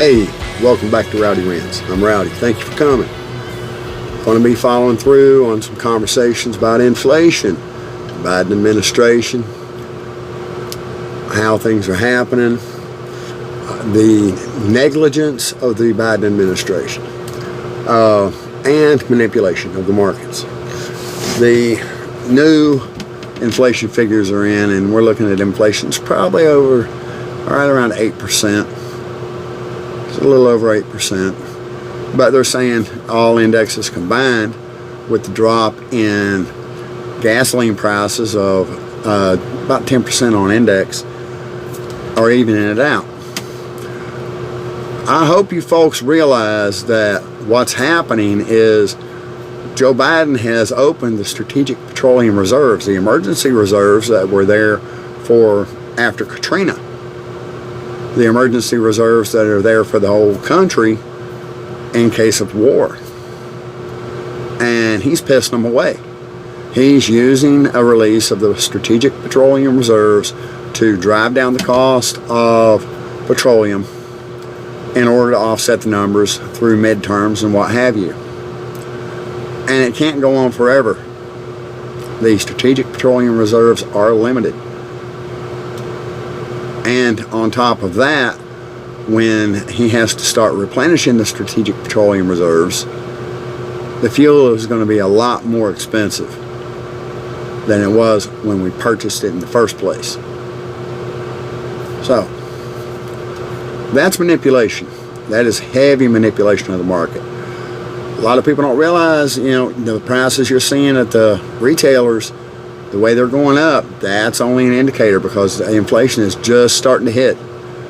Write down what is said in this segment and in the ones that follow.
Hey, welcome back to Rowdy Rants. I'm Rowdy. Thank you for coming. Going to be following through on some conversations about inflation, the Biden administration, how things are happening, the negligence of the Biden administration, and manipulation of the markets. The new inflation figures are in, and we're looking at inflation's probably over right around 8%. It's a little over 8%. But they're saying all indexes combined with the drop in gasoline prices of about 10% on index are evening it out. I hope you folks realize that what's happening is Joe Biden has opened the Strategic Petroleum Reserves, the emergency reserves that were there for after Katrina. The emergency reserves that are there for the whole country in case of war. And he's pissing them away. He's using a release of the Strategic Petroleum Reserves to drive down the cost of petroleum in order to offset the numbers through midterms and what have you. And it can't go on forever. The Strategic Petroleum Reserves are limited. And on top of that, when he has to start replenishing the Strategic Petroleum Reserves, the fuel is going to be a lot more expensive than it was when we purchased it in the first place. So, that's manipulation. That is heavy manipulation of the market. A lot of people don't realize, the prices you're seeing at the retailers, the way they're going up, that's only an indicator because the inflation is just starting to hit.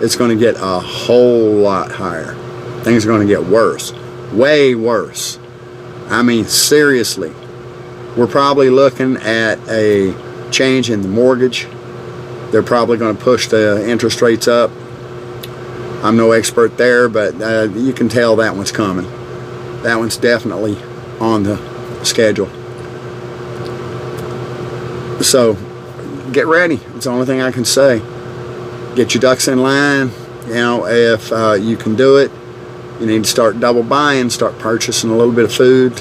It's going to get a whole lot higher. Things are going to get worse. Way worse. I mean, seriously. We're probably looking at a change in the mortgage. They're probably going to push the interest rates up. I'm no expert there, but you can tell that one's coming. That one's definitely on the schedule. So, get ready. It's the only thing I can say. Get your ducks in line. If you can do it, you need to start double buying, start purchasing a little bit of food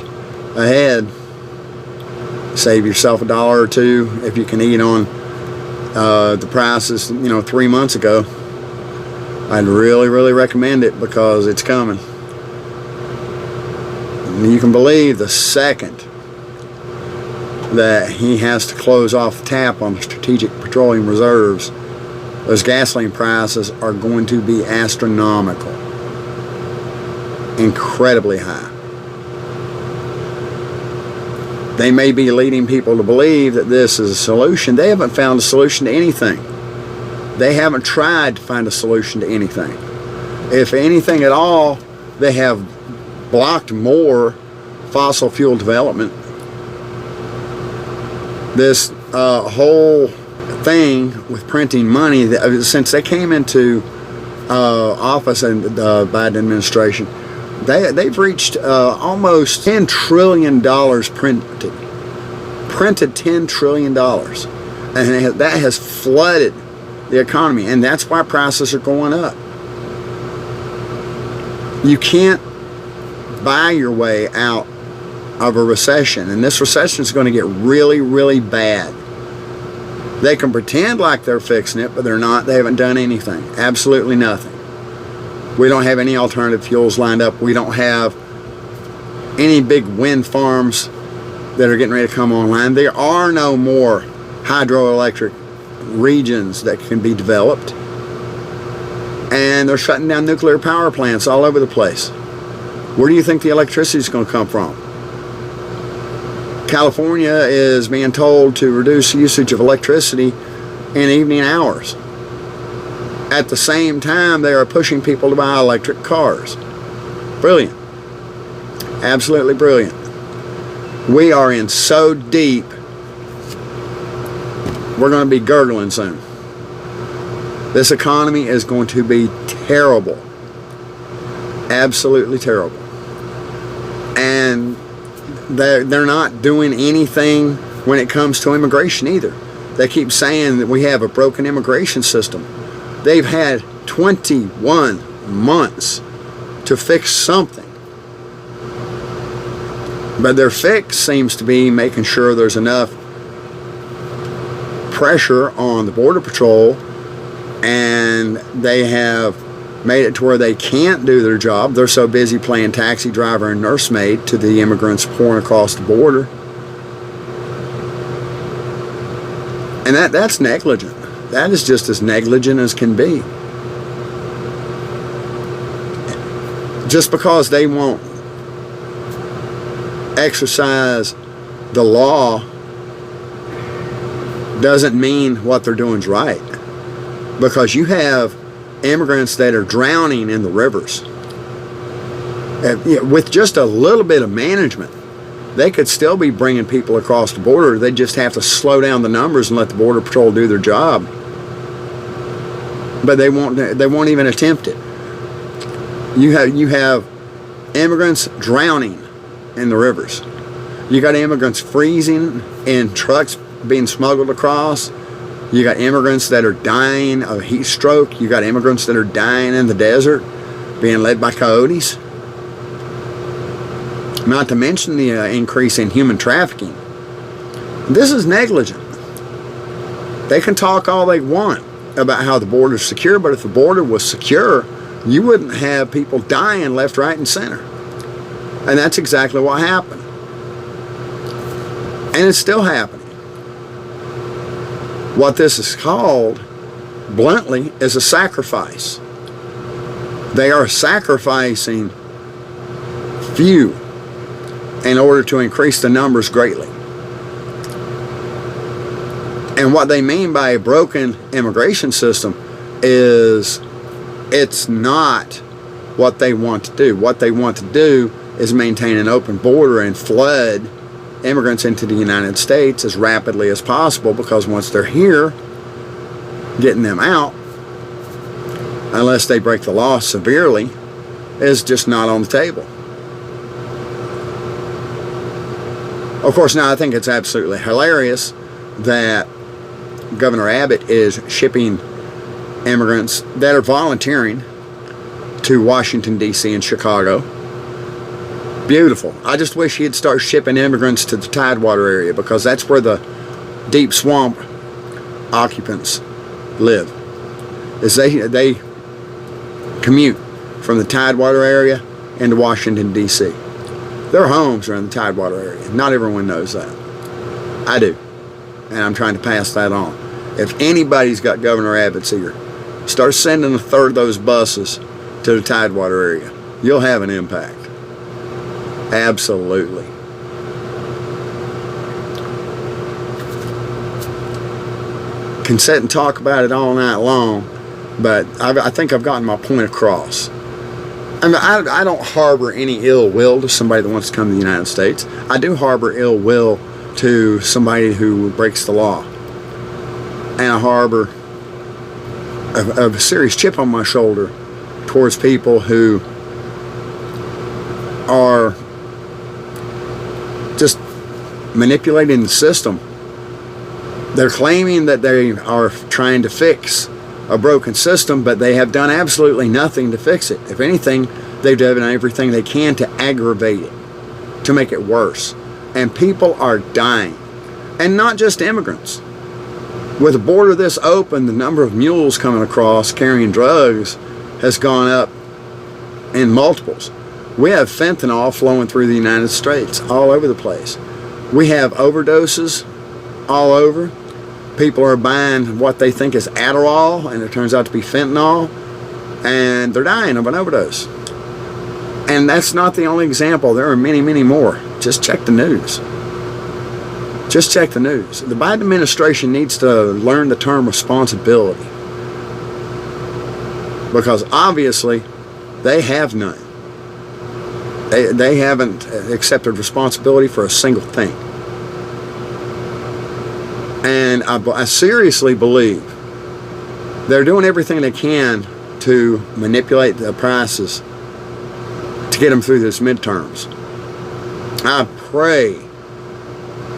ahead. Save yourself $1 or $2 if you can eat on the prices, 3 months ago. I'd really recommend it because it's coming. And you can believe the second that he has to close off the tap on the Strategic Petroleum Reserves, those gasoline prices are going to be astronomical. Incredibly high. They may be leading people to believe that this is a solution. They haven't found a solution to anything. They haven't tried to find a solution to anything. If anything at all, they have blocked more fossil fuel development. This whole thing with printing money, since they came into office in the Biden administration, they've reached almost $10 trillion printed $10 trillion, and that has flooded the economy, and that's why prices are going up. You can't buy your way out of a recession, and this recession is going to get really bad. They can pretend like they're fixing it, but they're not. They haven't done anything. Absolutely nothing. We don't have any alternative fuels lined up. We don't have any big wind farms that are getting ready to come online. There are no more hydroelectric regions that can be developed, and they're shutting down nuclear power plants all over the place. Where do you think the electricity is going to come from? California is being told to reduce usage of electricity in evening hours. At the same time, they are pushing people to buy electric cars. Brilliant. Absolutely brilliant. We are in so deep, we're going to be gurgling soon. This economy is going to be terrible. Absolutely terrible. And they're not doing anything when it comes to immigration either. They keep saying that we have a broken immigration system. They've had 21 months to fix something. But their fix seems to be making sure there's enough pressure on the Border Patrol, and they have made it to where they can't do their job. They're so busy playing taxi driver and nursemaid to the immigrants pouring across the border. And that's negligent. That is just as negligent as can be. Just because they won't exercise the law doesn't mean what they're doing is right. Because you have immigrants that are drowning in the rivers. With just a little bit of management, they could still be bringing people across the border. They just have to slow down the numbers and let the Border Patrol do their job. But they won't even attempt it. You have immigrants drowning in the rivers. You got immigrants freezing in trucks being smuggled across. You got immigrants that are dying of heat stroke. You got immigrants that are dying in the desert, being led by coyotes. Not to mention the increase in human trafficking. This is negligent. They can talk all they want about how the border is secure, but if the border was secure, you wouldn't have people dying left, right, and center. And that's exactly what happened. And it's still happening. What this is called, bluntly, is a sacrifice. They are sacrificing few in order to increase the numbers greatly. And what they mean by a broken immigration system is it's not what they want to do. What they want to do is maintain an open border and flood immigrants into the United States as rapidly as possible, because once they're here, getting them out, unless they break the law severely, is just not on the table. Of course, now I think it's absolutely hilarious that Governor Abbott is shipping immigrants that are volunteering to Washington, D.C. and Chicago. Beautiful. I just wish he'd start shipping immigrants to the Tidewater area, because that's where the deep swamp occupants live. Is they commute from the Tidewater area into Washington, D.C. Their homes are in the Tidewater area. Not everyone knows that. I do. And I'm trying to pass that on. If anybody's got Governor Abbott's ear, start sending a third of those buses to the Tidewater area. You'll have an impact. Absolutely. Can sit and talk about it all night long, but I think I've gotten my point across. I mean, I don't harbor any ill will to somebody that wants to come to the United States. I do harbor ill will to somebody who breaks the law. And I harbor a serious chip on my shoulder towards people who are just manipulating the system. They're claiming that they are trying to fix a broken system, but they have done absolutely nothing to fix it. If anything, they've done everything they can to aggravate it, to make it worse. And people are dying. And not just immigrants. With the border this open, the number of mules coming across carrying drugs has gone up in multiples. We have fentanyl flowing through the United States all over the place. We have overdoses all over. People are buying what they think is Adderall, and it turns out to be fentanyl, and they're dying of an overdose. And that's not the only example. There are many, many more. Just check the news. Just check the news. The Biden administration needs to learn the term responsibility, because obviously they have none. They haven't accepted responsibility for a single thing. And I seriously believe they're doing everything they can to manipulate the prices to get them through this midterms. I pray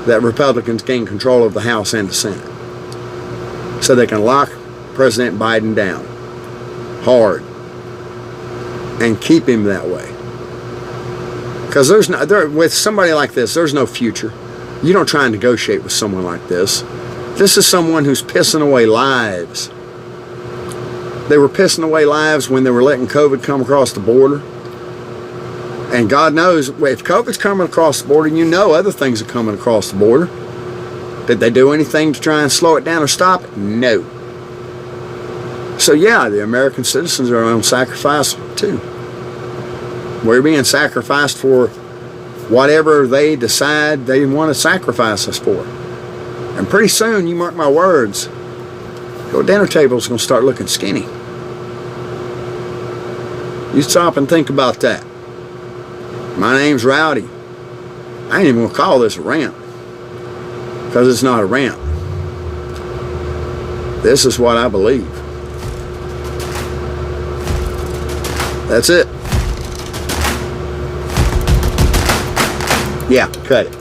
that Republicans gain control of the House and the Senate so they can lock President Biden down hard. and keep him that way. Because with somebody like this, there's no future. You don't try and negotiate with someone like this. This is someone who's pissing away lives. They were pissing away lives when they were letting COVID come across the border. And God knows, if COVID's coming across the border, you know other things are coming across the border. Did they do anything to try and slow it down or stop it? No. So yeah, the American citizens are on sacrifice too. We're being sacrificed for whatever they decide they want to sacrifice us for. And pretty soon, you mark my words, your dinner table's going to start looking skinny. You stop and think about that. My name's Rowdy. I ain't even going to call this a rant, because it's not a rant. This is what I believe. That's it. Yeah, cut it.